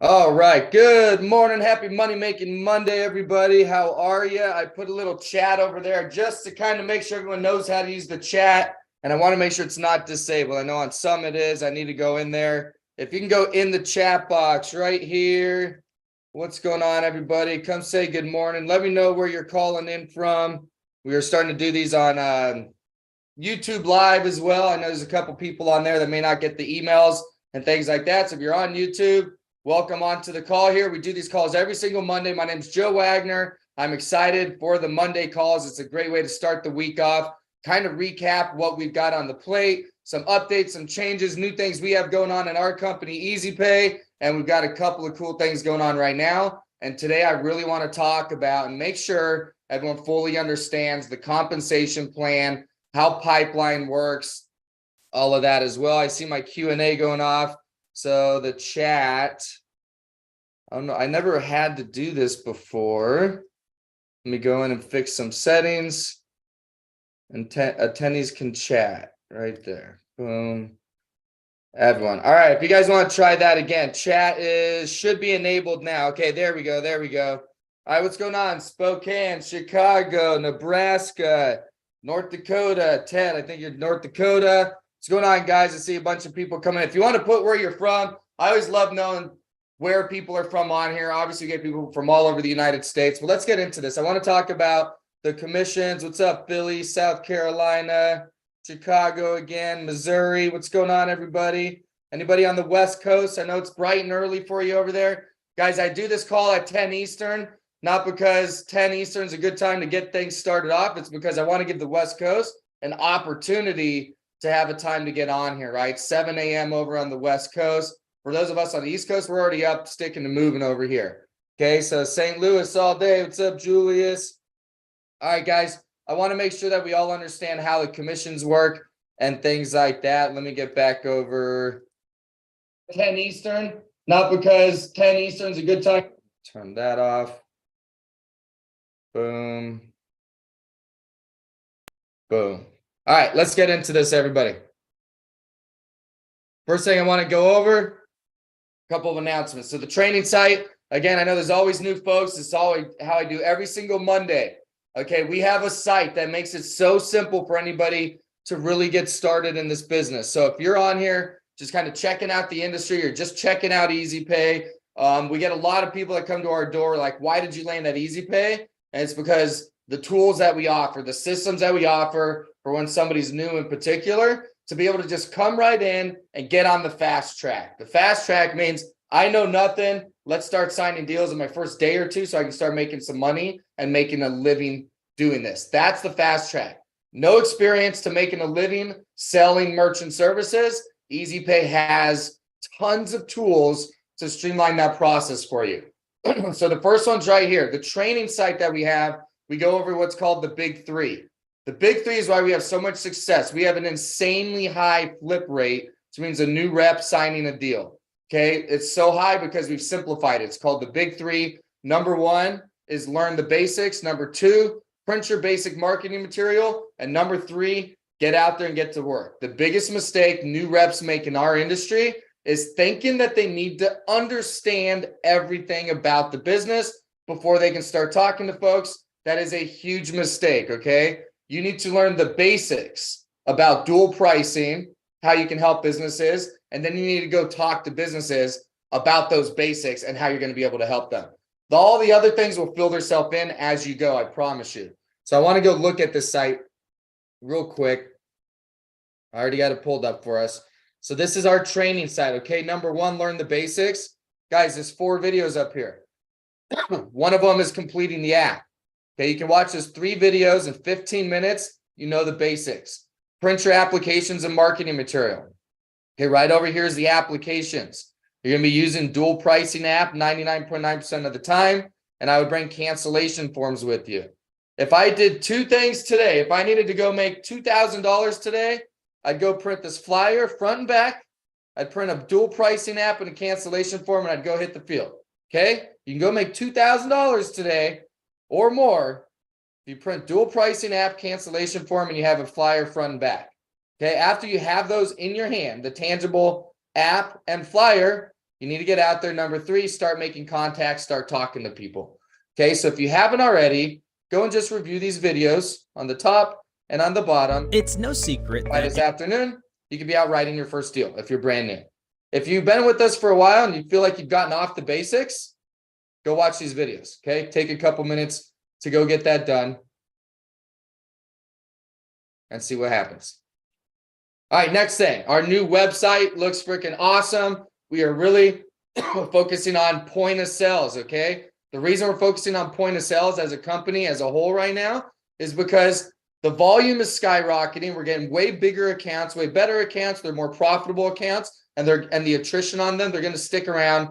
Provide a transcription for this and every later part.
All right. Good morning. Happy money making Monday, everybody. How are you? I put a little chat over there just to kind of make sure everyone knows how to use the chat. And I want to make sure it's not disabled. I know on some it is. I need to go in there. If you can go in the chat box right here. What's going on, everybody? Come say good morning. Let me know where you're calling in from. We are starting to do these on YouTube Live as well. I know there's a couple people on there that may not get the emails and things like that. So if you're on YouTube, welcome on to the call here. We do these calls every single Monday. My name is Joe Wagner. I'm excited for the Monday calls. It's a great way to start the week off, kind of recap what we've got on the plate, some updates, some changes, new things we have going on in our company, Easy Pay, and we've got a couple of cool things going on right now. And today I really want to talk about and make sure everyone fully understands the compensation plan, how pipeline works, all of that as well. I see my Q&A going off. So the chat, I don't know, I never had to do this before. Let me go in and fix some settings, and attendees can chat right there. Boom. Everyone. All right, if you guys want to try that again, chat should be enabled now. Okay, there we go. There we go. All right, what's going on? Spokane, Chicago, Nebraska, North Dakota. Ted, I think you're North Dakota. What's going on, guys? I see a bunch of people coming in. If you want to put where you're from, I always love knowing where people are from on here. Obviously, we get people from all over the United States. But let's get into this. I want to talk about the commissions. What's up, Philly, South Carolina, Chicago again, Missouri. What's going on, everybody? Anybody on the West Coast? I know it's bright and early for you over there. Guys, I do this call at 10 Eastern, not because 10 Eastern is a good time to get things started off. It's because I want to give the West Coast an opportunity to have a time to get on here, right? 7 a.m. over on the West Coast. For those of us on the East Coast, we're already up, sticking and moving over here. Okay, so St. Louis all day. What's up, Julius? All right, guys, I want to make sure that we all understand how the commissions work and things like that. Let me get back over 10 Eastern, not because 10 Eastern is a good time. Turn that off. Boom. Boom. All right, let's get into this, everybody. First thing I want to go over, a couple of announcements. So the training site, again, I know there's always new folks. It's always how I do every single Monday. Okay, we have a site that makes it so simple for anybody to really get started in this business. So if you're on here, just kind of checking out the industry or just checking out Easy Pay, we get a lot of people that come to our door like, why did you land at Easy Pay? And it's because the tools that we offer, the systems that we offer for when somebody's new in particular, to be able to just come right in and get on the fast track. The fast track means I know nothing. Let's start signing deals in my first day or two so I can start making some money and making a living doing this. That's the fast track. No experience to making a living selling merchant services. Easy Pay has tons of tools to streamline that process for you. So the first one's right here. The training site that we have, we go over what's called the Big Three. The Big Three is why we have so much success. We have an insanely high flip rate, which means a new rep signing a deal. Okay, it's so high because we've simplified it. It's called the Big Three. Number one is learn the basics. Number two, print your basic marketing material. And number three, get out there and get to work. The biggest mistake new reps make in our industry is thinking that they need to understand everything about the business before they can start talking to folks. That is a huge mistake, okay? You need to learn the basics about dual pricing, how you can help businesses, and then you need to go talk to businesses about those basics and how you're going to be able to help them. All the other things will fill themselves in as you go, I promise you. So I want to go look at this site real quick. I already got it pulled up for us. So this is our training site, okay? Number one, learn the basics. Guys, there's 4 videos up here. One of them is completing the app. Okay, you can watch this 3 videos in 15 minutes. You know the basics. Print your applications and marketing material. Okay, right over here is the applications. You're going to be using dual pricing app 99.9% of the time, and I would bring cancellation forms with you. If I did 2 things today, if I needed to go make $2,000 today, I'd go print this flyer front and back. I'd print a dual pricing app and a cancellation form, and I'd go hit the field. Okay, you can go make $2,000 today or more if you print dual pricing app, cancellation form, and you have a flyer front and back. Okay, after you have those in your hand, the tangible app and flyer, You need to get out there. Number 3, start making contacts, start talking to people. Okay, so if you haven't already, go and just review these videos on the top and on the bottom. It's no secret by this afternoon, you could be out writing your first deal if you're brand new. If you've been with us for a while and you feel like you've gotten off the basics, go watch these videos, okay? Take a couple minutes to go get that done and see what happens. All right, next thing, our new website looks freaking awesome. We are really focusing on point of sales, okay? The reason we're focusing on point of sales as a company as a whole right now is because the volume is skyrocketing. We're getting way bigger accounts, way better accounts. They're more profitable accounts, and the attrition on them, they're going to stick around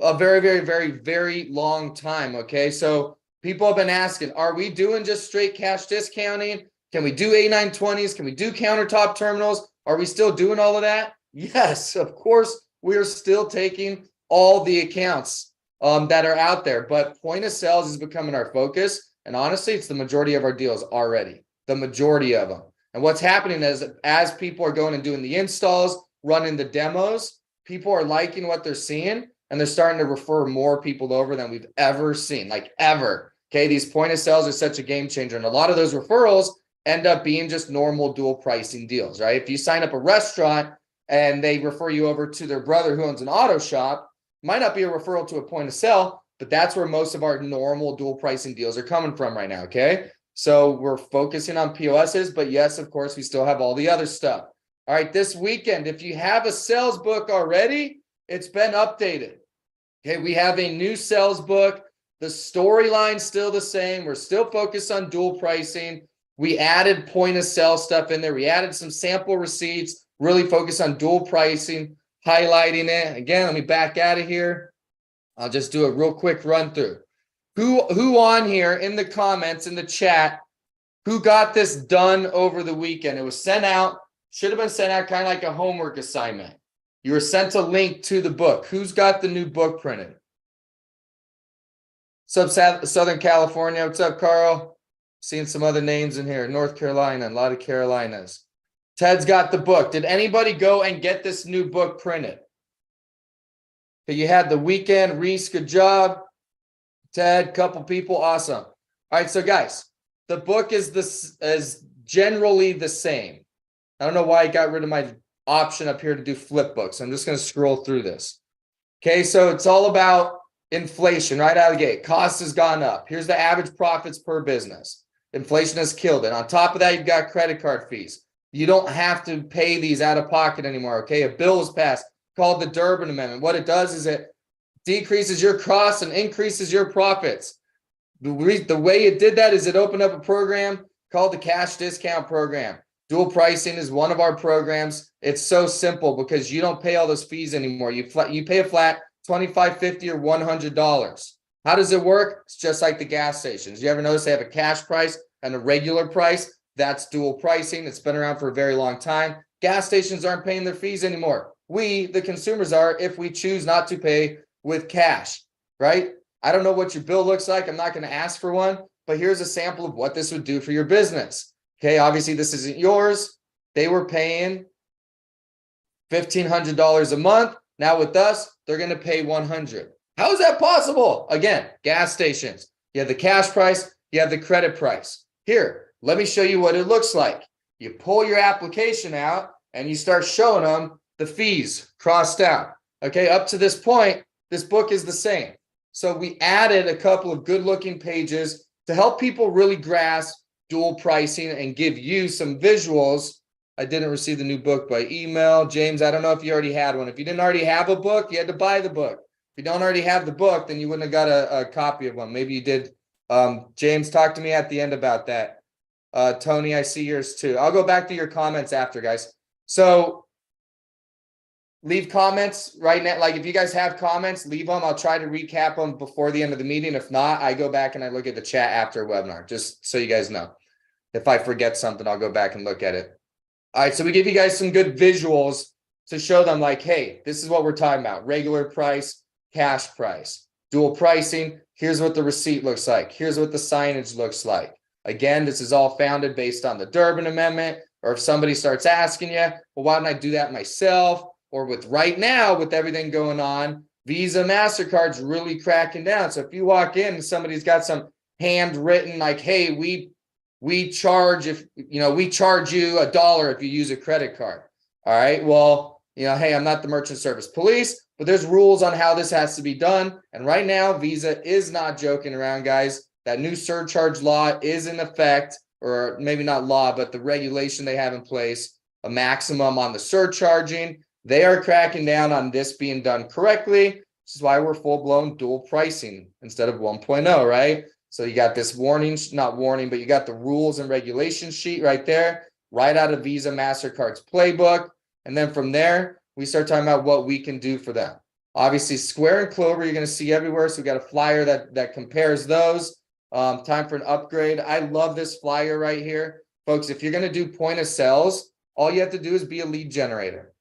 a very, very, very, very long time, okay? So people have been asking, are we doing just straight cash discounting? Can we do A920s? Can we do countertop terminals? Are we still doing all of that? Yes, of course, we are still taking all the accounts that are out there, but point of sales is becoming our focus. And honestly, it's the majority of our deals already, the majority of them. And what's happening is as people are going and doing the installs, running the demos, people are liking what they're seeing, and they're starting to refer more people over than we've ever seen, like ever. Okay, these point of sales are such a game changer. And a lot of those referrals end up being just normal dual pricing deals, right? If you sign up a restaurant and they refer you over to their brother who owns an auto shop, might not be a referral to a point of sale, but that's where most of our normal dual pricing deals are coming from right now, okay? So we're focusing on POSs, but yes, of course, we still have all the other stuff. All right, this weekend, if you have a sales book already, it's been updated. Okay, we have a new sales book. The storyline's still the same. We're still focused on dual pricing. We added point of sale stuff in there. We added some sample receipts, really focus on dual pricing, highlighting it. Again, let me back out of here. I'll just do a real quick run through. Who on here in the comments, in the chat, who got this done over the weekend? It was sent out, should have been sent out kind of like a homework assignment. You were sent a link to the book. Who's got the new book printed? What's up, Southern California? What's up, Carl? Seeing some other names in here. North Carolina, a lot of Carolinas. Ted's got the book. Did anybody go and get this new book printed? Okay, you had the weekend. Reese, good job. Ted, couple people, awesome. All right, so guys, the book is generally the same. I don't know why I got rid of my option up here to do flip books. I'm just going to scroll through this. Okay, so it's all about inflation right out of the gate. Cost has gone up. Here's the average profits per business. Inflation has killed it. On top of that, you've got credit card fees. You don't have to pay these out of pocket anymore, okay? A bill was passed called the Durbin Amendment. What it does is it decreases your costs and increases your profits. The way it did that is it opened up a program called the Cash Discount Program. Dual pricing is one of our programs. It's so simple because you don't pay all those fees anymore. You pay a flat $25, $50, or $100. How does it work? It's just like the gas stations. You ever notice they have a cash price and a regular price? That's dual pricing. It's been around for a very long time. Gas stations aren't paying their fees anymore. We, the consumers, are if we choose not to pay with cash, right? I don't know what your bill looks like. I'm not going to ask for one, but here's a sample of what this would do for your business. Okay, obviously this isn't yours. They were paying $1,500 a month. Now with us, they're going to pay $100. How is that possible? Again, gas stations. You have the cash price, you have the credit price. Here, let me show you what it looks like. You pull your application out and you start showing them the fees crossed out. Okay, up to this point, this book is the same. So we added a couple of good looking pages to help people really grasp dual pricing and give you some visuals. I didn't receive the new book by email. James, I don't know if you already had one. If you didn't already have a book, you had to buy the book. If you don't already have the book, then you wouldn't have got a copy of one. Maybe you did. James, talk to me at the end about that. Tony, I see yours too. I'll go back to your comments after, guys. So leave comments right now. Like if you guys have comments, leave them. I'll try to recap them before the end of the meeting. If not, I go back and I look at the chat after a webinar, just so you guys know. If I forget something, I'll go back and look at it. All right, so we give you guys some good visuals to show them like, hey, this is what we're talking about. Regular price, cash price, dual pricing. Here's what the receipt looks like. Here's what the signage looks like. Again, this is all founded based on the Durbin Amendment. Or if somebody starts asking you, well, why don't I do that myself? or with right now, with everything going on, Visa, MasterCard's really cracking down. So if you walk in and somebody's got some handwritten, like, hey, we charge you $1 if you use a credit card. All right. Well, hey, I'm not the merchant service police, but there's rules on how this has to be done. And right now, Visa is not joking around, guys. That new surcharge law is in effect, or maybe not law, but the regulation they have in place, a maximum on the surcharging. They are cracking down on this being done correctly, which is why we're full-blown dual pricing instead of 1.0, right? So you got this not warning, but you got the rules and regulations sheet right there, right out of Visa, MasterCard's playbook. And then from there, we start talking about what we can do for them. Obviously, Square and Clover, you're going to see everywhere. So we got a flyer that compares those. Time for an upgrade. I love this flyer right here. Folks, if you're going to do point of sales, all you have to do is be a lead generator.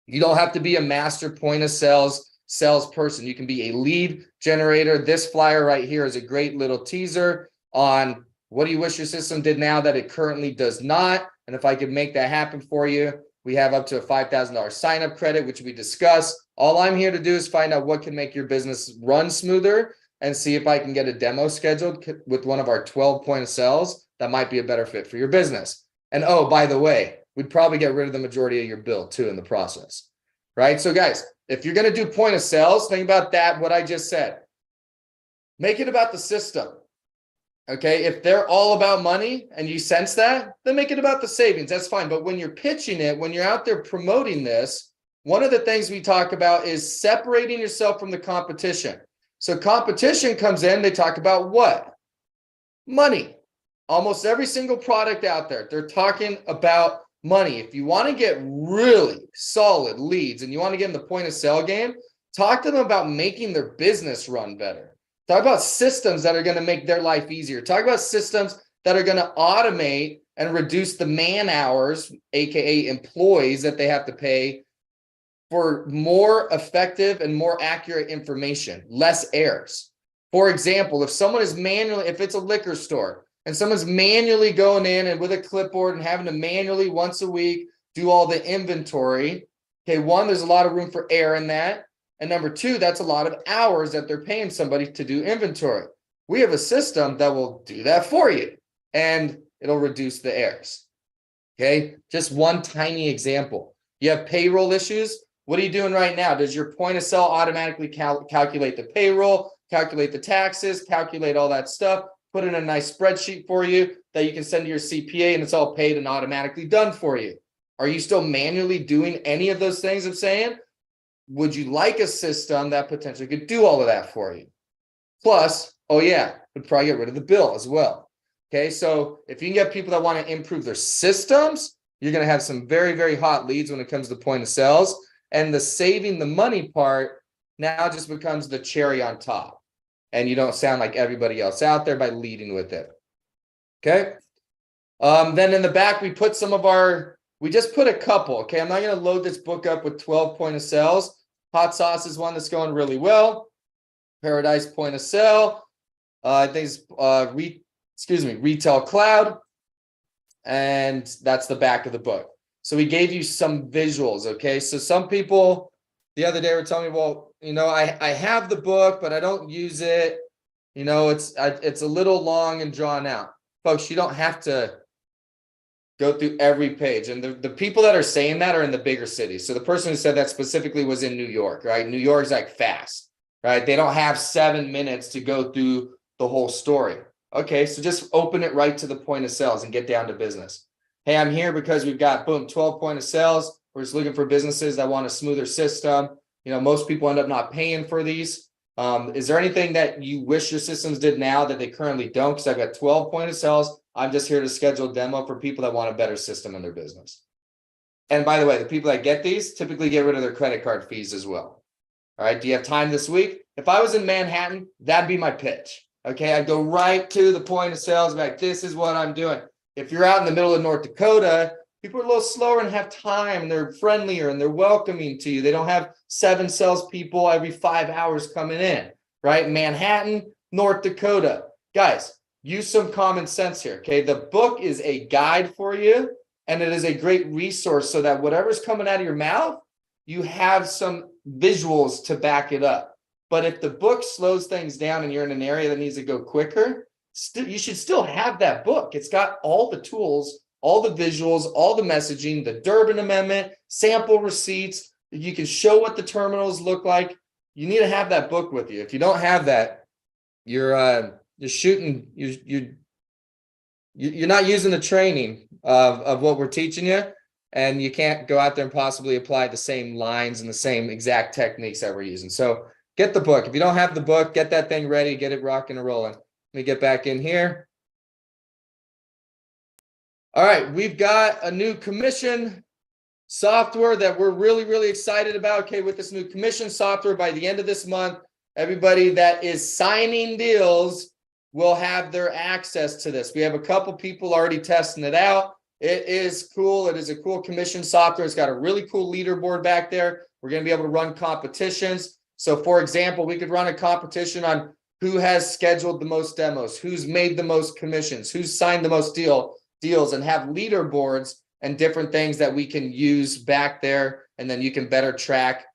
You don't have to be a master point of sales salesperson. You can be a lead generator. This flyer right here is a great little teaser on what do you wish your system did now that it currently does not. And if I could make that happen for you, we have up to a $5,000 sign-up credit, which we discuss. All I'm here to do is find out what can make your business run smoother and see if I can get a demo scheduled with one of our 12 point of sales that might be a better fit for your business. And oh, by the way, we'd probably get rid of the majority of your bill too in the process, right? So guys, if you're going to do point of sales, think about that, what I just said. Make it about the system. Okay, if they're all about money and you sense that, then make it about the savings. That's fine. But when you're pitching it, when you're out there promoting this, one of the things we talk about is separating yourself from the competition. So competition comes in, they talk about what? Money. Almost every single product out there, they're talking about money. If you want to get really solid leads and you want to get in the point of sale game, talk to them about making their business run better. Talk about systems that are going to make their life easier. Talk about systems that are going to automate and reduce the man hours, aka employees, that they have to pay for more effective and more accurate information, less errors. For example, if it's a liquor store and someone's manually going in and with a clipboard and having to manually once a week do all the inventory, okay, one, there's a lot of room for error in that. And number two, that's a lot of hours that they're paying somebody to do inventory. We have a system that will do that for you and it'll reduce the errors. Okay, just one tiny example. You have payroll issues. What are you doing right now? Does your point of sale automatically calculate the payroll, calculate the taxes, calculate all that stuff, put in a nice spreadsheet for you that you can send to your CPA and it's all paid and automatically done for you? Are you still manually doing any of those things I'm saying? Would you like a system that potentially could do all of that for you? Plus, oh yeah, would probably get rid of the bill as well. Okay, so if you can get people that want to improve their systems, you're going to have some very, very hot leads when it comes to point of sales. And the saving the money part now just becomes the cherry on top. And you don't sound like everybody else out there by leading with it. Okay. Then in the back, we just put a couple. Okay. I'm not going to load this book up with 12 point of sales. Hot sauce is one that's going really well. Paradise point of sale. I think it's Retail Cloud. And that's the back of the book. So we gave you some visuals, okay? So some people the other day were telling me, well, I have the book, but I don't use it. It's a little long and drawn out. Folks, you don't have to go through every page. And the people that are saying that are in the bigger cities. So the person who said that specifically was in New York, right? New York's like fast, right? They don't have 7 minutes to go through the whole story. Okay, so just open it right to the point of sales and get down to business. Hey, I'm here because we've got, 12 point of sales. We're just looking for businesses that want a smoother system. Most people end up not paying for these. Is there anything that you wish your systems did now that they currently don't? Because I've got 12 point of sales. I'm just here to schedule a demo for people that want a better system in their business. And by the way, the people that get these typically get rid of their credit card fees as well. All right, do you have time this week? If I was in Manhattan, that'd be my pitch. Okay, I'd go right to the point of sales, like, this is what I'm doing. If you're out in the middle of North Dakota, people are a little slower and have time, and they're friendlier and they're welcoming to you. They don't have 7 salespeople every 5 hours coming in, right? Manhattan, North Dakota. Guys, use some common sense here, okay? The book is a guide for you, and it is a great resource so that whatever's coming out of your mouth you have some visuals to back it up. But if the book slows things down and you're in an area that needs to go quicker, you should still have that book. It's got all the tools, all the visuals, all the messaging, the Durbin Amendment, sample receipts. You can show what the terminals look like. You need to have that book with you. If you don't have that, you're shooting. You're not using the training of what we're teaching you, and you can't go out there and possibly apply the same lines and the same exact techniques that we're using. So get the book. If you don't have the book, get that thing ready, get it rocking and rolling. Let me get back in here. All right, we've got a new commission software that we're really, really excited about. Okay, with this new commission software, by the end of this month, everybody that is signing deals will have their access to this. We have a couple people already testing it out. It is cool. It is a cool commission software. It's got a really cool leaderboard back there. We're going to be able to run competitions. So for example, we could run a competition on who has scheduled the most demos, who's made the most commissions, who's signed the most deals, and have leaderboards and different things that we can use back there. And then you can better track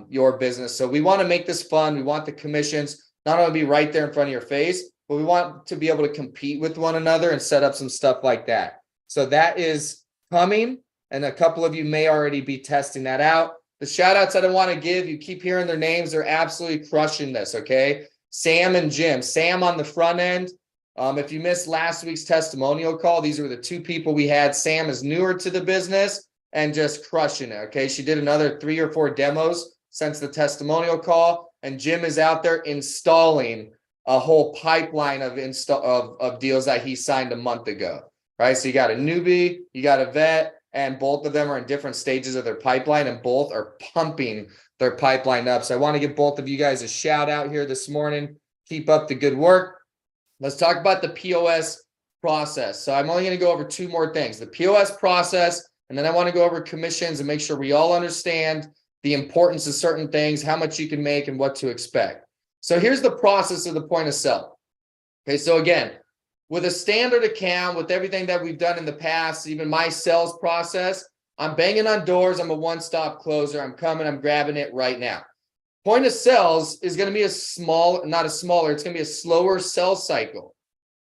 your business. So we want to make this fun. We want the commissions not only be right there in front of your face, but we want to be able to compete with one another and set up some stuff like that. So that is coming. And a couple of you may already be testing that out. The shout outs that I want to give, you keep hearing their names. They're absolutely crushing this. Okay. Sam and Jim. Sam on the front end. If you missed last week's testimonial call, these were the two people we had. Sam is newer to the business and just crushing it. Okay. She did another 3 or 4 demos since the testimonial call. And Jim is out there installing a whole pipeline of deals that he signed a month ago. Right. So you got a newbie, you got a vet, and both of them are in different stages of their pipeline, and both are pumping their pipeline up. So I want to give both of you guys a shout out here this morning. Keep up the good work. Let's talk about the POS process. So I'm only going to go over 2 more things, the POS process, and then I want to go over commissions and make sure we all understand the importance of certain things, how much you can make, and what to expect. So here's the process of the point of sale. Okay, so again, with a standard account, with everything that we've done in the past, even my sales process, I'm banging on doors. I'm a one-stop closer. I'm coming, I'm grabbing it right now. Point of sales is going to be it's going to be a slower sales cycle.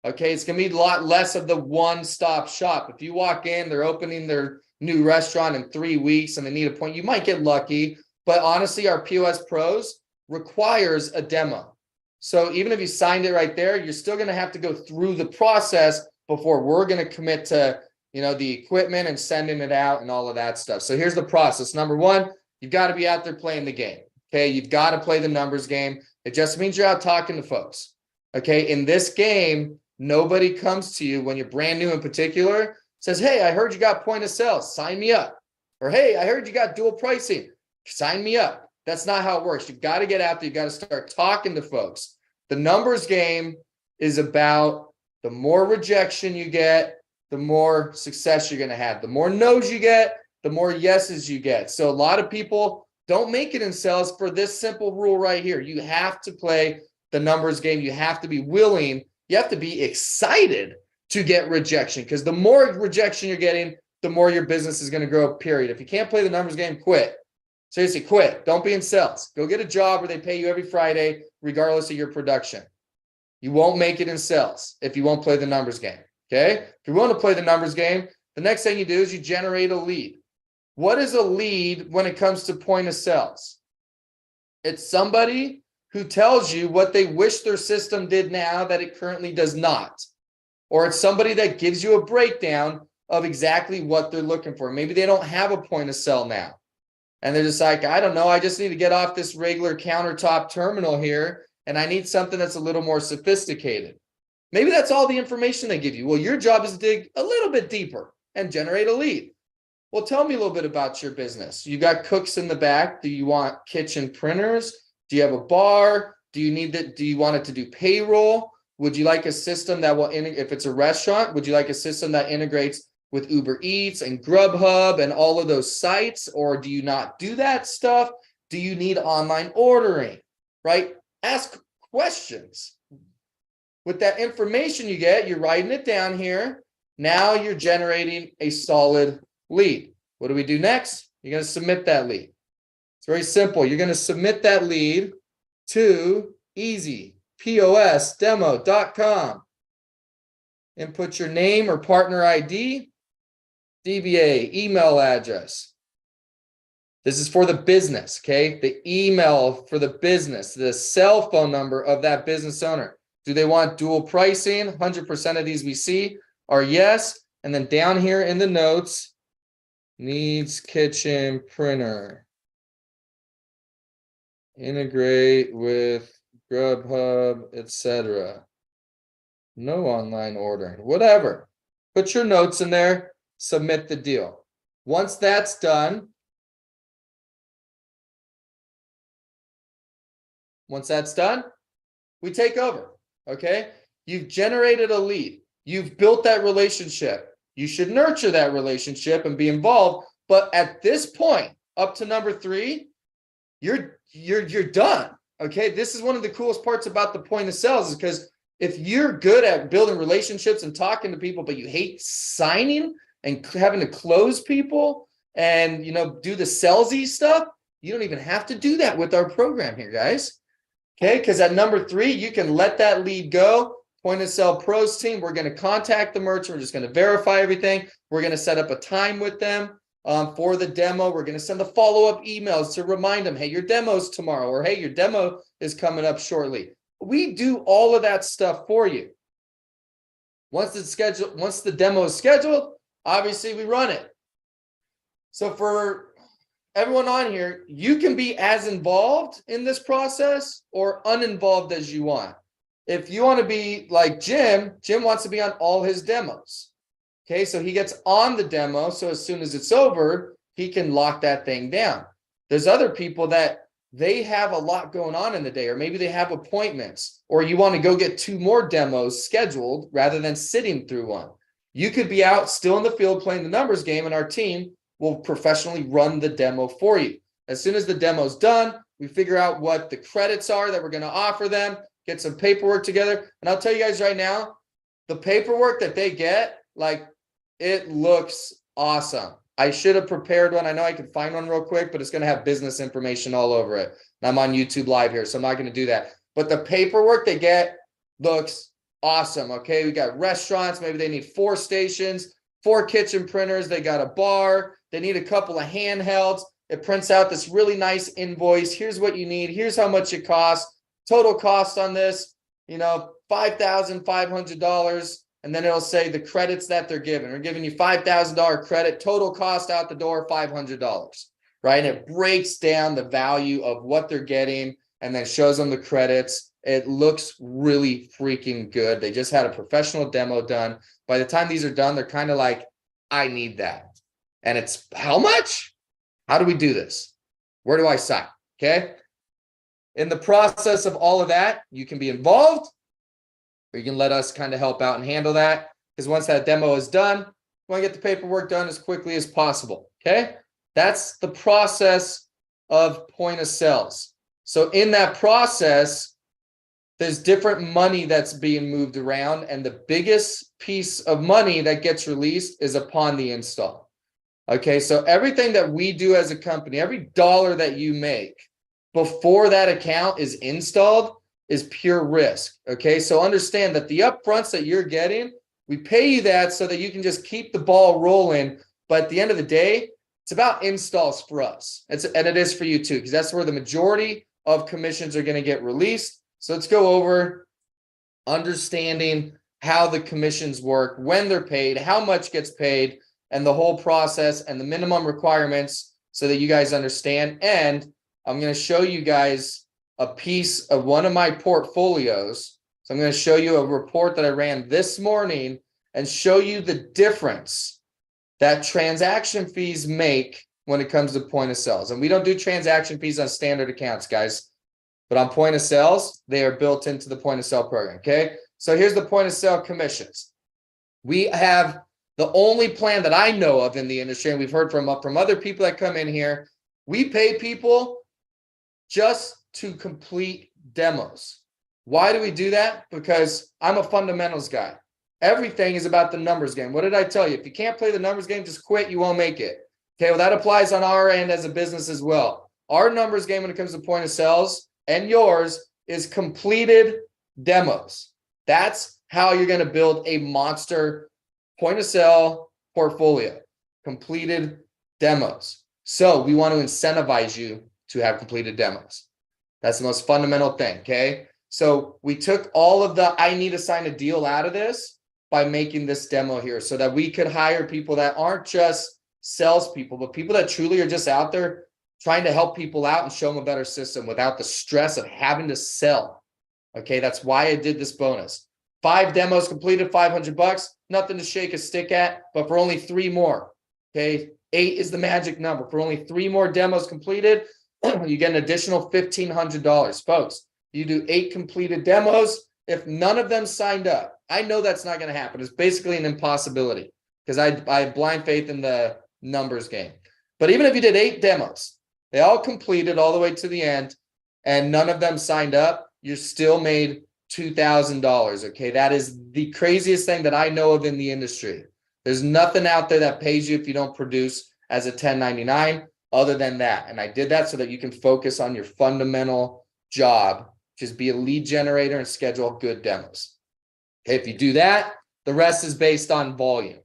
Okay, it's going to be a lot less of the one-stop shop. If you walk in, they're opening their new restaurant in 3 weeks and they need a point, you might get lucky. But honestly, our POS Pros requires a demo. So even if you signed it right there, you're still going to have to go through the process before we're going to commit to, the equipment and sending it out and all of that stuff. So here's the process. Number 1, you've got to be out there playing the game. Okay, you've got to play the numbers game. It just means you're out talking to folks. Okay, in this game, nobody comes to you when you're brand new in particular, says, hey, I heard you got point of sale, sign me up. Or, hey, I heard you got dual pricing, sign me up. That's not how it works. You've got to get out there. You've got to start talking to folks. The numbers game is about the more rejection you get, the more success you're going to have. The more no's you get, the more yeses you get. So a lot of people don't make it in sales for this simple rule right here. You have to play the numbers game. You have to be willing. You have to be excited to get rejection, because the more rejection you're getting, the more your business is going to grow, period. If you can't play the numbers game, quit. Seriously, quit. Don't be in sales. Go get a job where they pay you every Friday, regardless of your production. You won't make it in sales if you won't play the numbers game. Okay? If you want to play the numbers game, the next thing you do is you generate a lead. What is a lead when it comes to point of sales? It's somebody who tells you what they wish their system did now that it currently does not. Or it's somebody that gives you a breakdown of exactly what they're looking for. Maybe they don't have a point of sale now. And they're just like, I don't know, I just need to get off this regular countertop terminal here, and I need something that's a little more sophisticated. Maybe that's all the information they give you. Well, your job is to dig a little bit deeper and generate a lead. Well, tell me a little bit about your business. You got cooks in the back. Do you want kitchen printers? Do you have a bar? Do you want it to do payroll? Would you like a system that will, if it's a restaurant, would you like a system that integrates with Uber Eats and Grubhub and all of those sites? Or do you not do that stuff? Do you need online ordering, right? Ask questions. With that information you get, you're writing it down here. Now you're generating a solid lead. What do we do next? You're going to submit that lead. It's very simple. You're going to submit that lead to easyposdemo.com. Input your name or partner ID, DBA, email address. This is for the business, okay? The email for the business, the cell phone number of that business owner. Do they want dual pricing? 100% of these we see are yes. And then down here in the notes, needs kitchen printer. Integrate with Grubhub, etc. No online ordering, whatever. Put your notes in there, submit the deal. Once that's done, we take over, okay? You've generated a lead. You've built that relationship. You should nurture that relationship and be involved. But at this point, up to number 3, you're done, okay? This is one of the coolest parts about the point of sales is because if you're good at building relationships and talking to people, but you hate signing and having to close people and, do the salesy stuff, you don't even have to do that with our program here, guys. Okay, because at number 3, you can let that lead go. Point of Sale Pros team, we're going to contact the merchant. We're just going to verify everything. We're going to set up a time with them for the demo. We're going to send the follow-up emails to remind them, hey, your demo's tomorrow, or hey, your demo is coming up shortly. We do all of that stuff for you. Once the demo is scheduled, obviously we run it. So for everyone on here, you can be as involved in this process or uninvolved as you want. If you want to be like Jim wants to be on all his demos. Okay, so he gets on the demo. So as soon as it's over, he can lock that thing down. There's other people that they have a lot going on in the day, or maybe they have appointments, or you want to go get 2 more demos scheduled rather than sitting through one. You could be out still in the field playing the numbers game, and our team will professionally run the demo for you. As soon as the demo's done, we figure out what the credits are that we're going to offer them, get some paperwork together. And I'll tell you guys right now, the paperwork that they get, it looks awesome. I should have prepared one. I know I could find one real quick, but it's going to have business information all over it. And I'm on YouTube Live here, so I'm not going to do that. But the paperwork they get looks awesome, okay? We got restaurants. Maybe they need 4 stations, 4 kitchen printers. They got a bar. They need a couple of handhelds. It prints out this really nice invoice. Here's what you need. Here's how much it costs. Total cost on this, $5,500. And then it'll say the credits that they're giving. We're giving you $5,000 credit. Total cost out the door, $500, right? And it breaks down the value of what they're getting and then shows them the credits. It looks really freaking good. They just had a professional demo done. By the time these are done, they're kind of like, I need that. And it's how much? How do we do this? Where do I sign? Okay. In the process of all of that, you can be involved, or you can let us kind of help out and handle that. Because once that demo is done, we want to get the paperwork done as quickly as possible. Okay. That's the process of point of sales. So in that process, there's different money that's being moved around. And the biggest piece of money that gets released is upon the install. Okay. So everything that we do as a company, every dollar that you make before that account is installed is pure risk. Okay. So understand that the upfronts that you're getting, we pay you that so that you can just keep the ball rolling. But at the end of the day, it's about installs for us. And it is for you too, because that's where the majority of commissions are going to get released. So let's go over understanding how the commissions work, when they're paid, how much gets paid, and the whole process and the minimum requirements so that you guys understand. And I'm going to show you guys a piece of one of my portfolios. So I'm going to show you a report that I ran this morning and show you the difference that transaction fees make when it comes to point of sales. And we don't do transaction fees on standard accounts, guys, but on point of sales, they are built into the point of sale program. Okay. So here's the point of sale commissions. We have the only plan that I know of in the industry, and we've heard from other people that come in here. We pay people just to complete demos. Why do we do that? Because I'm a fundamentals guy. Everything is about the numbers game. What did I tell you? If you can't play the numbers game, just quit. You won't make it. Okay, well, that applies on our end as a business as well. Our numbers game when it comes to point of sales and yours is completed demos. That's how you're going to build a monster point of sale portfolio, completed demos. So we want to incentivize you to have completed demos. That's the most fundamental thing. Okay. So we took all of the I need to sign a deal out of this by making this demo here so that we could hire people that aren't just salespeople, but people that truly are just out there trying to help people out and show them a better system without the stress of having to sell. Okay. That's why I did this bonus. 5 demos completed, $500, nothing to shake a stick at, but for only 3 more. Okay. 8 is the magic number. For only 3 more demos completed, you get an additional $1,500. Folks, you do 8 completed demos. If none of them signed up, I know that's not going to happen. It's basically an impossibility because I have blind faith in the numbers game. But even if you did 8 demos, they all completed all the way to the end, and none of them signed up, you still made $2,000. Okay, that is the craziest thing that I know of in the industry. There's nothing out there that pays you if you don't produce as a 1099 other than that. And I did that so that you can focus on your fundamental job, just be a lead generator and schedule good demos. Okay, if you do that, the rest is based on volume. I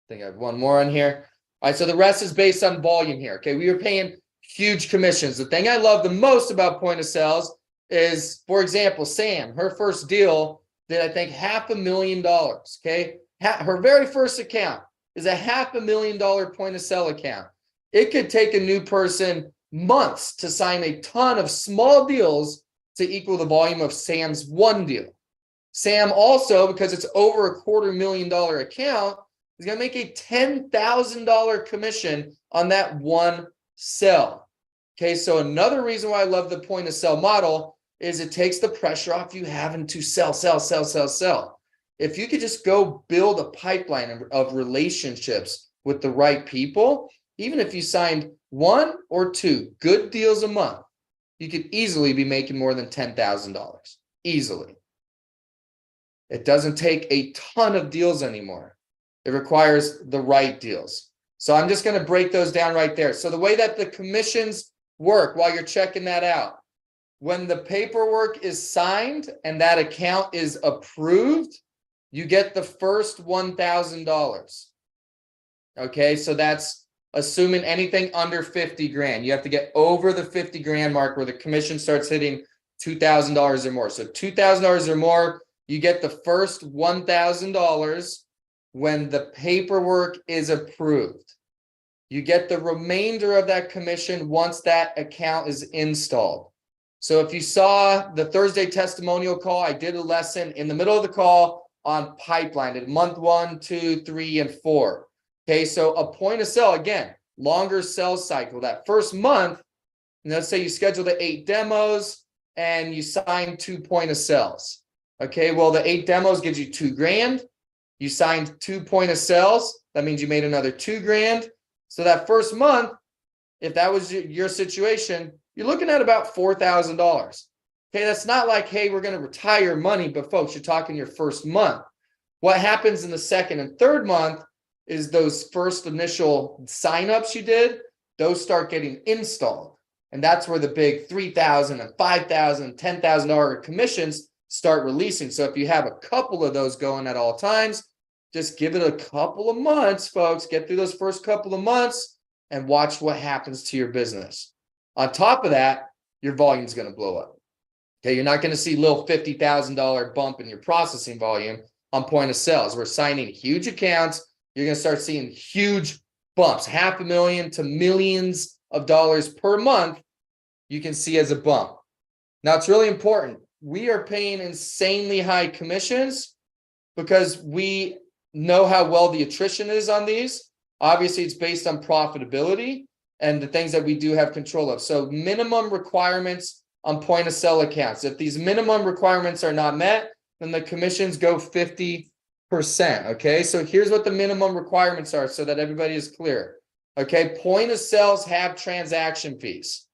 think I have one more on here. All right, so the rest is based on volume here. Okay, we were paying huge commissions. The thing I love the most about point of sales is, for example, Sam, her first deal did, I think, $500,000. Okay, her very first account is a $500,000 point of sale account. It could take a new person months to sign a ton of small deals to equal the volume of Sam's one deal. Sam also, because it's over $250,000 account, is going to make a $10,000 commission on that one sell. Okay, so another reason why I love the point of sale model is it takes the pressure off you having to sell. If you could just go build a pipeline of relationships with the right people, even if you signed 1 or 2 good deals a month, you could easily be making more than $10,000. Easily. It doesn't take a ton of deals anymore. It requires the right deals. So I'm just going to break those down right there. So the way that the commissions work while you're checking that out, when the paperwork is signed and that account is approved, you get the first $1,000. Okay, so that's assuming anything under 50 grand. You have to get over the 50 grand mark where the commission starts hitting $2,000 or more. So $2,000 or more, you get the first $1,000 when the paperwork is approved. You get the remainder of that commission once that account is installed. So if you saw the Thursday testimonial call, I did a lesson in the middle of the call on pipeline at month 1, 2, 3, and 4. Okay, so a point of sale, again, longer sales cycle. That first month, let's say you schedule the 8 demos and you sign 2 point of sales. Okay, well, the 8 demos gives you 2 grand. You signed 2 point of sales. That means you made another 2 grand. So that first month, if that was your situation, you're looking at about $4,000. Okay, that's not like, hey, we're going to retire money, but folks, you're talking your first month. What happens in the second and third month is those first initial signups you did, those start getting installed. And that's where the big $3,000 and $5,000 and $10,000 commissions start releasing. So if you have a couple of those going at all times, just give it a couple of months, folks. Get through those first couple of months and watch what happens to your business. On top of that, your volume is going to blow up. Okay, you're not going to see a little $50,000 bump in your processing volume on point of sales. We're signing huge accounts. You're going to start seeing huge bumps, $500,000 to millions of dollars per month. You can see as a bump. Now, it's really important. We are paying insanely high commissions because we know how well the attrition is on these. Obviously, it's based on profitability and the things that we do have control of. So minimum requirements on point of sale accounts. If these minimum requirements are not met, then the commissions go 50%. Okay, so here's what the minimum requirements are so that everybody is clear. Okay, point of sales have transaction fees.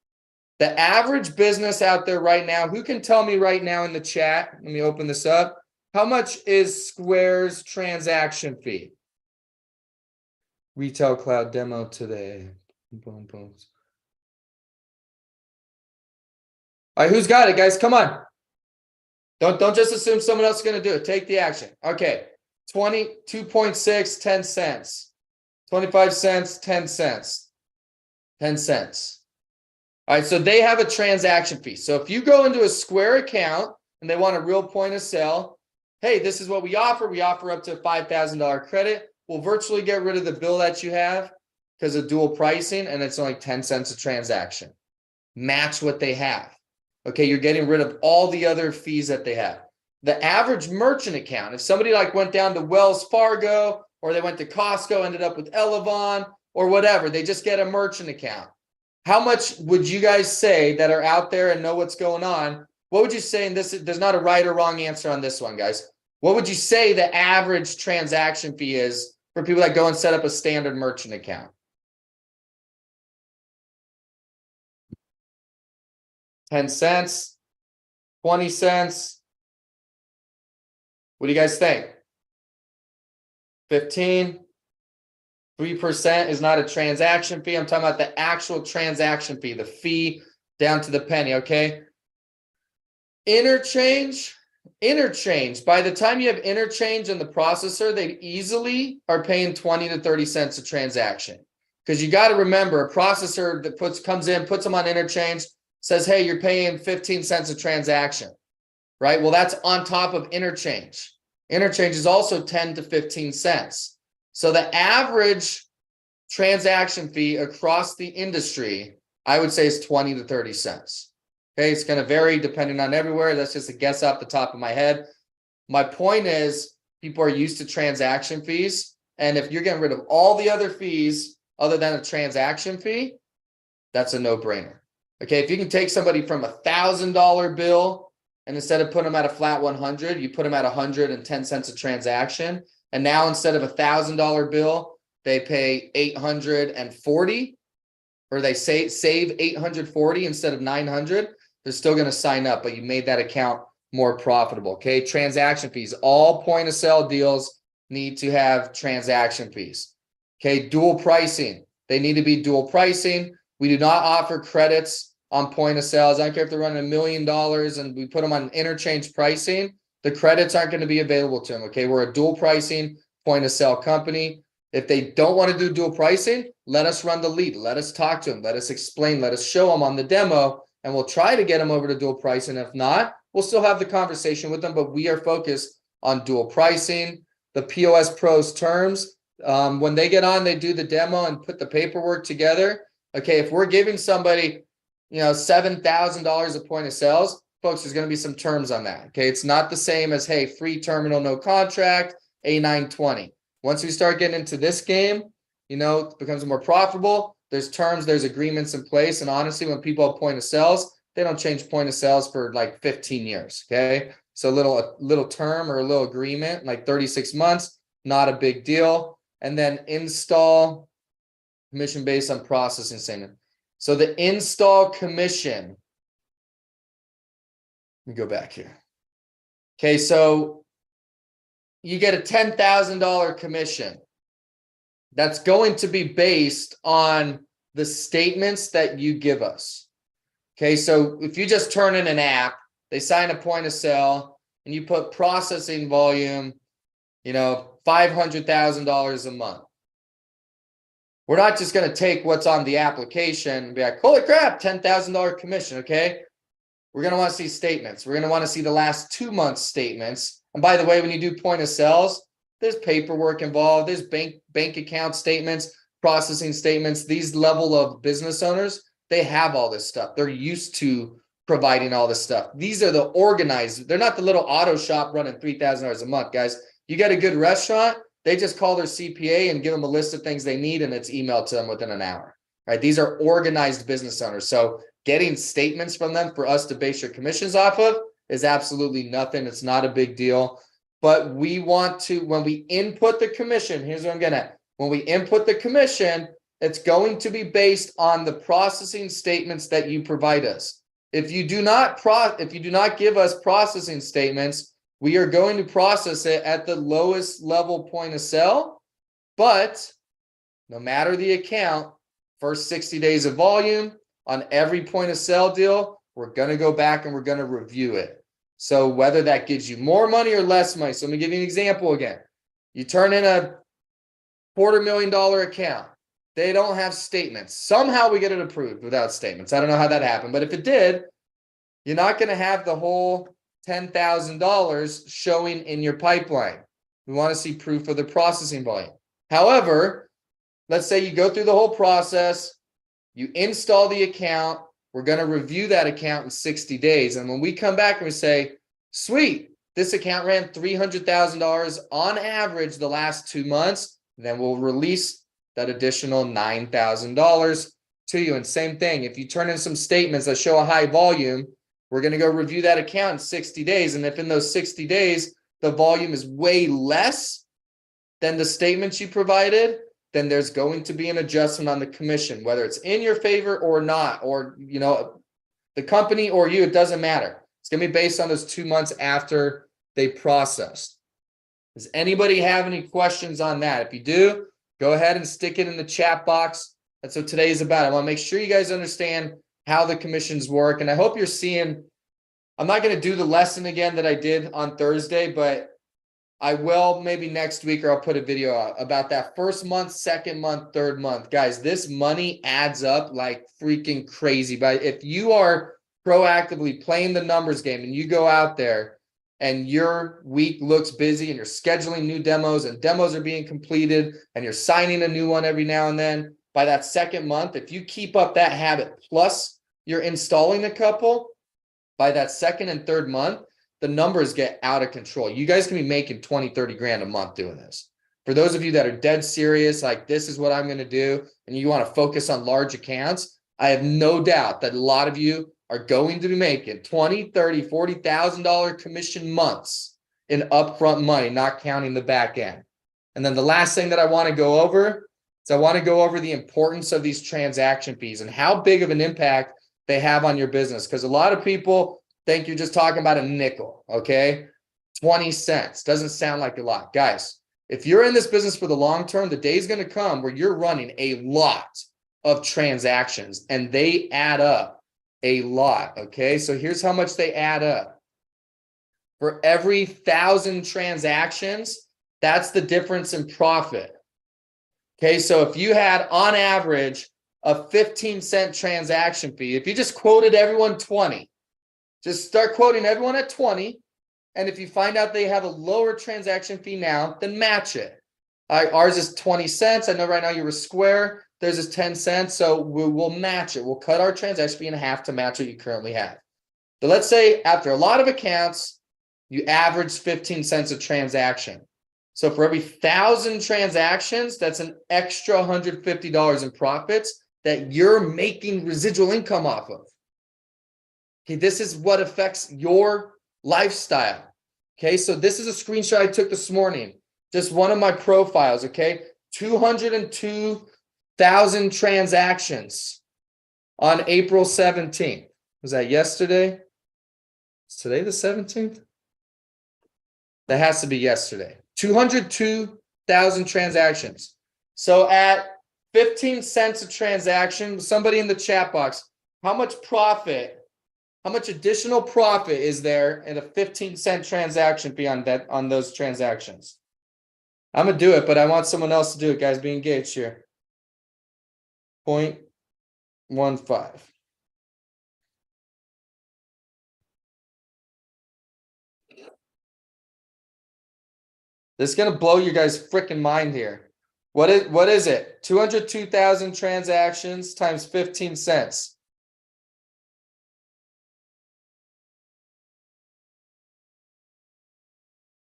The average business out there right now, who can tell me right now in the chat? Let me open this up. How much is Square's transaction fee? Retail Cloud demo today. Boom, boom. All right, who's got it, guys? Come on. Don't just assume someone else is going to do it. Take the action. Okay. 22.6, 10 cents. 25 cents, 10 cents. 10 cents. All right, so they have a transaction fee. So if you go into a Square account and they want a real point of sale, hey, this is what we offer. We offer up to $5,000 credit. We'll virtually get rid of the bill that you have because of dual pricing, and it's only 10 cents a transaction. Match what they have. Okay, you're getting rid of all the other fees that they have. The average merchant account, if somebody like went down to Wells Fargo or they went to Costco, ended up with Elevon or whatever, they just get a merchant account. How much would you guys say that are out there and know what's going on? What would you say? And there's not a right or wrong answer on this one, guys. What would you say the average transaction fee is for people that go and set up a standard merchant account? 10 cents, 20 cents. What do you guys think? 15? 3% is not a transaction fee. I'm talking about the actual transaction fee, the fee down to the penny, okay? Interchange. By the time you have interchange in the processor, they easily are paying 20 to 30 cents a transaction. Because you got to remember, a processor that comes in, puts them on interchange, says, hey, you're paying 15 cents a transaction, right? Well, that's on top of interchange. Interchange is also 10 to 15 cents. So the average transaction fee across the industry, I would say, is 20 to 30 cents. Okay, it's going to vary depending on everywhere. That's just a guess off the top of my head. My point is, people are used to transaction fees. And if you're getting rid of all the other fees other than a transaction fee, that's a no-brainer. Okay, if you can take somebody from $1,000 bill and instead of putting them at a flat 100, you put them at 110 cents a transaction. And now instead of $1,000 bill, they pay 840, or they save 840 instead of 900. They're still going to sign up, but you made that account more profitable. Okay, transaction fees. All point of sale deals need to have transaction fees. Okay, dual pricing. They need to be dual pricing. We do not offer credits on point of sales. I don't care if they're running $1 million and we put them on interchange pricing. The credits aren't going to be available to them. Okay, we're a dual pricing point of sale company. If they don't want to do dual pricing, let us run the lead. Let us talk to them. Let us explain. Let us show them on the demo, and we'll try to get them over to dual pricing. If not, we'll still have the conversation with them, but we are focused on dual pricing. The POS Pros terms, when they get on, they do the demo and put the paperwork together. Okay, if we're giving somebody, $7,000 a point of sales, folks, there's going to be some terms on that. Okay, it's not the same as, hey, free terminal, no contract, A920. Once we start getting into this game, it becomes more profitable. There's terms, there's agreements in place. And honestly, when people have point of sales, they don't change point of sales for like 15 years. Okay. So a little term or a little agreement, like 36 months, not a big deal. And then install commission based on processing statement. So the install commission, let me go back here. Okay. So you get a $10,000 commission. That's going to be based on the statements that you give us. Okay, so if you just turn in an app, they sign a point of sale, and you put processing volume, $500,000 a month. We're not just going to take what's on the application and be like, holy crap, $10,000 commission, okay? We're going to want to see statements. We're going to want to see the last 2 months statements. And by the way, when you do point of sales, there's paperwork involved. There's bank account statements, processing statements. These level of business owners, they have all this stuff. They're used to providing all this stuff. These are the organized. They're not the little auto shop running $3,000 a month, guys. You get a good restaurant, they just call their CPA and give them a list of things they need, and it's emailed to them within an hour. Right? These are organized business owners. So getting statements from them for us to base your commissions off of is absolutely nothing. It's not a big deal. But we want to, when we input the commission, here's what I'm getting at. When we input the commission, it's going to be based on the processing statements that you provide us. If you do not give us processing statements, we are going to process it at the lowest level point of sale. But no matter the account, first 60 days of volume on every point of sale deal, we're going to go back and we're going to review it. So whether that gives you more money or less money. So let me give you an example again. You turn in a $250,000 account. They don't have statements. Somehow we get it approved without statements. I don't know how that happened, but if it did, you're not going to have the whole $10,000 showing in your pipeline. We want to see proof of the processing volume. However, let's say you go through the whole process, you install the account, we're going to review that account in 60 days. And when we come back and we say, sweet, this account ran $300,000 on average the last 2 months, then we'll release that additional $9,000 to you. And same thing, if you turn in some statements that show a high volume, we're going to go review that account in 60 days. And if in those 60 days, the volume is way less than the statements you provided, then there's going to be an adjustment on the commission, whether it's in your favor or not, or, you know, the company or you, it doesn't matter. It's going to be based on those 2 months after they processed. Does anybody have any questions on that? If you do, go ahead and stick it in the chat box. That's what today is about. I want to make sure you guys understand how the commissions work. And I hope you're seeing, I'm not going to do the lesson again that I did on Thursday, but I will maybe next week, or I'll put a video out about that first month, second month, third month. Guys, this money adds up like freaking crazy. But if you are proactively playing the numbers game and you go out there and your week looks busy and you're scheduling new demos and demos are being completed and you're signing a new one every now and then, by that second month, if you keep up that habit, plus you're installing a couple, by that second and third month, the numbers get out of control. You guys can be making 20, 30 grand a month doing this. For those of you that are dead serious, like this is what I'm going to do, and you want to focus on large accounts, I have no doubt that a lot of you are going to be making $20,000, $30,000, $40,000 commission months in upfront money, not counting the back end. And then the last thing that I want to go over is I want to go over the importance of these transaction fees and how big of an impact they have on your business. Because a lot of people think you're just talking about a nickel, okay? 20 cents doesn't sound like a lot. Guys, if you're in this business for the long term, the day's going to come where you're running a lot of transactions and they add up a lot, okay? So here's how much they add up. For every 1,000 transactions, that's the difference in profit. Okay, so if you had on average a 15-cent transaction fee, if you just quoted everyone 20, just start quoting everyone at 20. And if you find out they have a lower transaction fee now, then match it. Ours is 20 cents. I know right now you're a Square. Theirs is 10 cents. So we'll match it. We'll cut our transaction fee in half to match what you currently have. So let's say after a lot of accounts, you average 15 cents a transaction. So for every 1,000 transactions, that's an extra $150 in profits that you're making residual income off of. Okay, this is what affects your lifestyle. Okay, so this is a screenshot I took this morning. Just one of my profiles, okay? 202,000 transactions on April 17th. Was that yesterday? Is today the 17th? That has to be yesterday. 202,000 transactions. So at 15 cents a transaction, somebody in the chat box, how much profit, how much additional profit is there in a 15-cent transaction fee on those transactions? I'm going to do it, but I want someone else to do it, guys. Be engaged here. 0.15. This is going to blow you guys' freaking mind here. What is it? 202,000 transactions times 15 cents.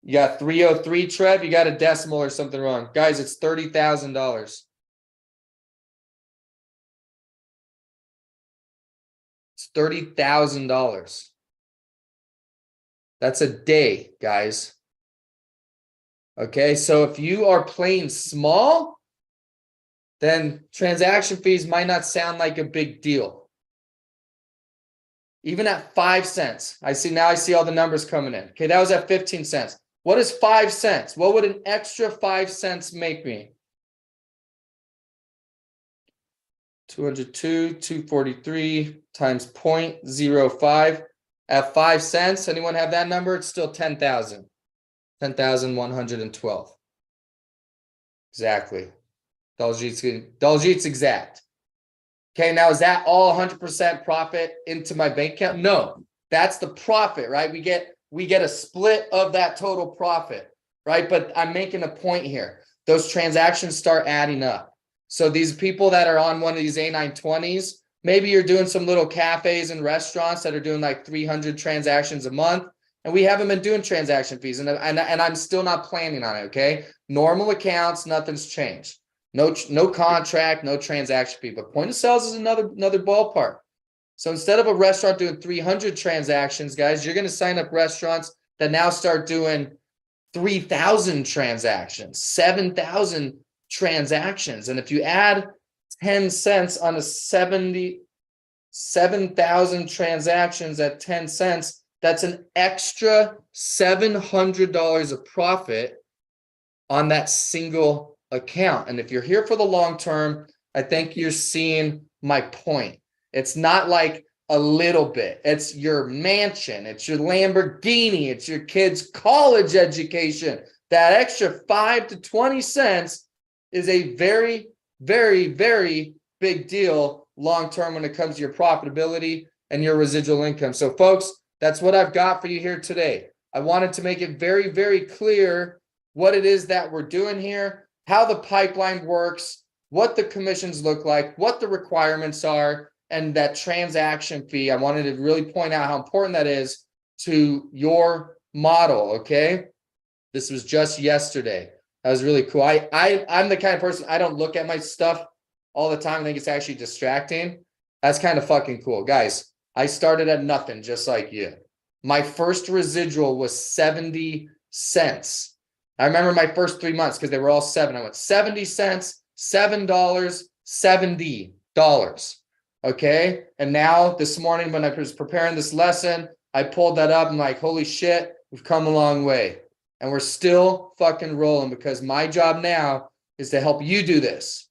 You got 303, Trev. You got a decimal or something wrong. Guys, it's $30,000. It's $30,000. That's a day, guys. Okay, so if you are playing small, then transaction fees might not sound like a big deal. Even at 5 cents, I see all the numbers coming in. Okay, that was at 15 cents. What is 5 cents? What would an extra 5 cents make me? 202, 243 times 0.05 at 5 cents. Anyone have that number? It's still 10,000. 10,112. Exactly. Daljit's exact. Okay, now is that all 100% profit into my bank account? No, that's the profit, right? We get a split of that total profit, right? But I'm making a point here. Those transactions start adding up. So these people that are on one of these A920s, maybe you're doing some little cafes and restaurants that are doing like 300 transactions a month, and we haven't been doing transaction fees, and I'm still not planning on it, okay? Normal accounts, nothing's changed. No contract, no transaction fee, but point of sales is another ballpark. So instead of a restaurant doing 300 transactions, guys, you're going to sign up restaurants that now start doing 3,000 transactions, 7,000 transactions. And if you add 10 cents on a 7,000 transactions at 10 cents, that's an extra $700 of profit on that single account. And if you're here for the long term, I think you're seeing my point. It's not like a little bit. It's your mansion. It's your Lamborghini. It's your kid's college education. That extra 5 to 20 cents is a very, very, very big deal long term when it comes to your profitability and your residual income. So folks, that's what I've got for you here today. I wanted to make it very, very clear what it is that we're doing here, how the pipeline works, what the commissions look like, what the requirements are, and that transaction fee. I wanted to really point out how important that is to your model, okay? This was just yesterday. That was really cool. I'm the kind of person, I don't look at my stuff all the time. I think it's actually distracting. That's kind of fucking cool. Guys, I started at nothing, just like you. My first residual was 70 cents. I remember my first 3 months because they were all 7. I went 70 cents, $7, $70. Okay. And now this morning when I was preparing this lesson, I pulled that up and like, holy shit, we've come a long way. And we're still fucking rolling because my job now is to help you do this.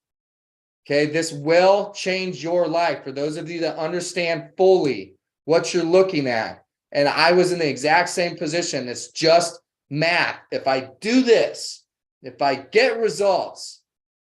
Okay. This will change your life for those of you that understand fully what you're looking at. And I was in the exact same position. It's just math. If I do this, if I get results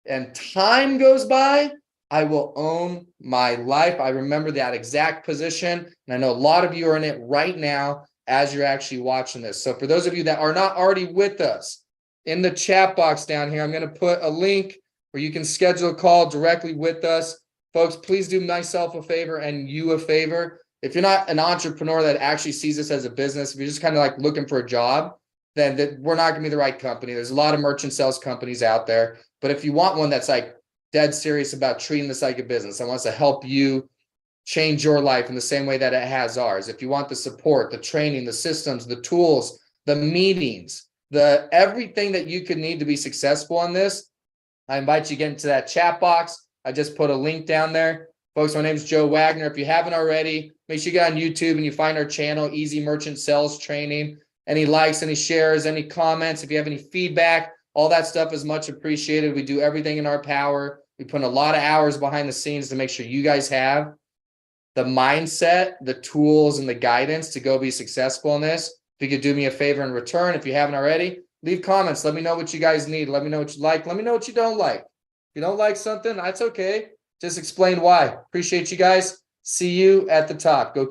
and time goes by, I will own my life. I remember that exact position. And I know a lot of you are in it right now as you're actually watching this. So for those of you that are not already with us, in the chat box down here, I'm going to put a link where you can schedule a call directly with us. Folks, please do myself a favor and you a favor. If you're not an entrepreneur that actually sees this as a business, if you're just kind of like looking for a job, then we're not going to be the right company. There's a lot of merchant sales companies out there. But if you want one that's like dead serious about treating this like a business and wants to help you change your life in the same way that it has ours, if you want the support, the training, the systems, the tools, the meetings, the everything that you could need to be successful on this, I invite you to get into that chat box. I just put a link down there. Folks, my name is Joe Wagner. If you haven't already, make sure you get on YouTube and you find our channel, Easy Merchant Sales Training. Any likes, any shares, any comments, if you have any feedback, all that stuff is much appreciated. We do everything in our power. We put a lot of hours behind the scenes to make sure you guys have the mindset, the tools, and the guidance to go be successful in this. If you could do me a favor in return, if you haven't already, leave comments. Let me know what you guys need. Let me know what you like. Let me know what you don't like. If you don't like something, that's okay. Just explain why. Appreciate you guys. See you at the top. Go kill.